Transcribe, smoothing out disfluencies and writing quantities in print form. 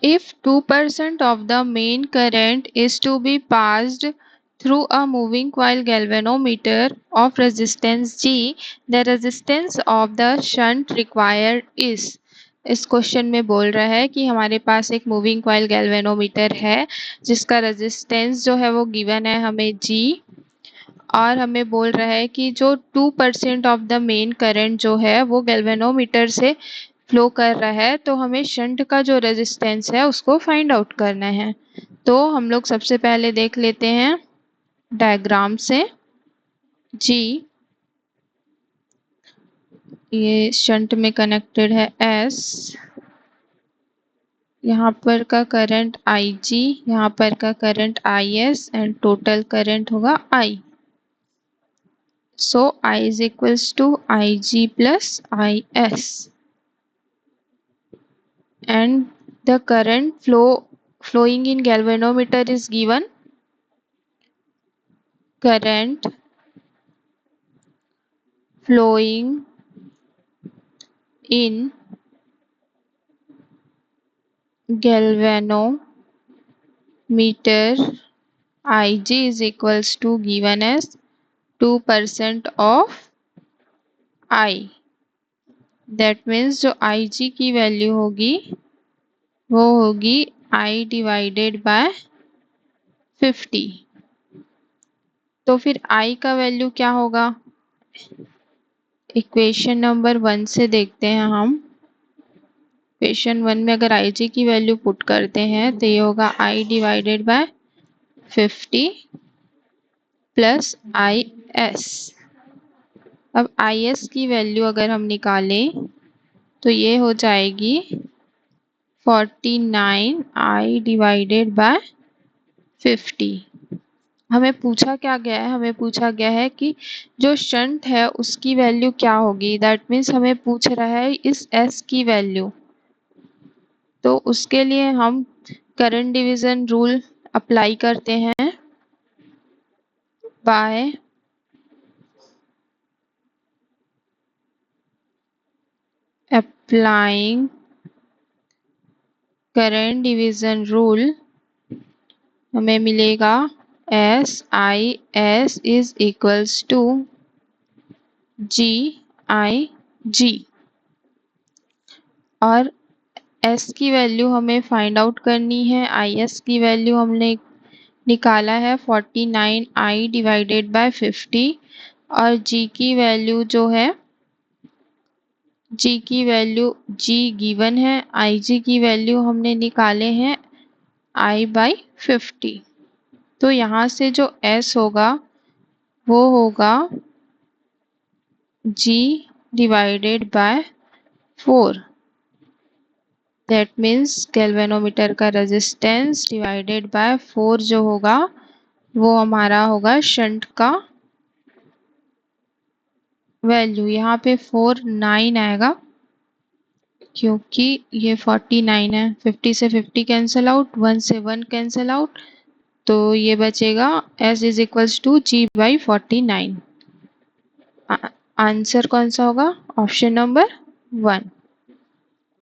If 2% of the main current is to be passed through a moving coil galvanometer of resistance G, the resistance of the shunt required is। इस question में बोल रहा है कि हमारे पास एक moving coil galvanometer है जिसका रेजिस्टेंस जो है वो गिवन है हमें G, और हमें बोल रहा है कि जो 2% ऑफ द मेन करंट जो है वो गैल्वेनोमीटर से फ्लो कर रहा है, तो हमें शंट का जो रेजिस्टेंस है उसको फाइंड आउट करना है। तो हम लोग सबसे पहले देख लेते हैं डायग्राम से। जी ये शंट में कनेक्टेड है S, यहाँ पर का करंट IG, यहाँ पर का current IS and total current होगा I। So I is equals to IG plus IS and the current flowing in galvanometer is given। Current flowing in galvanometer Ig is equals to given as 2% of I। That means जो Ig की value होगी वो होगी I divided by 50। तो फिर I का value क्या होगा, इक्वेशन नंबर 1 से देखते हैं हम। इक्वेशन 1 में अगर Ig की वैल्यू पुट करते हैं तो ये होगा I divided by 50 plus IS। अब IS की वैल्यू अगर हम निकालें तो ये हो जाएगी 49 I डिवाइडेड बाय 50। हमें पूछा क्या गया है, हमें पूछा गया है कि जो शंट है उसकी वैल्यू क्या होगी। दैट मीन्स हमें पूछ रहा है इस S की वैल्यू। तो उसके लिए हम करंट डिवीजन रूल अप्लाई करते हैं। By applying current division rule हमें मिलेगा SIS is equals to GIG, और S की वैल्यू हमें फाइंड आउट करनी है। IS की वैल्यू हमने निकाला है 49 I डिवाइडेड बाय 50, और G की वैल्यू जो है G की वैल्यू G गिवन है, IG की वैल्यू हमने निकाले हैं I बाई 50। तो यहाँ से जो S होगा वो होगा G divided by 4। That means galvanometer का रेजिस्टेंस डिवाइडेड बाय 4 जो होगा वो हमारा होगा शंट का वैल्यू। यहाँ पे 49 आएगा क्योंकि ये 49 है। 50 से 50 कैंसिल आउट, 1 से 1 कैंसिल आउट, तो ये बचेगा S is equals to G by 49। Answer कौन सा होगा, ऑप्शन नंबर 1।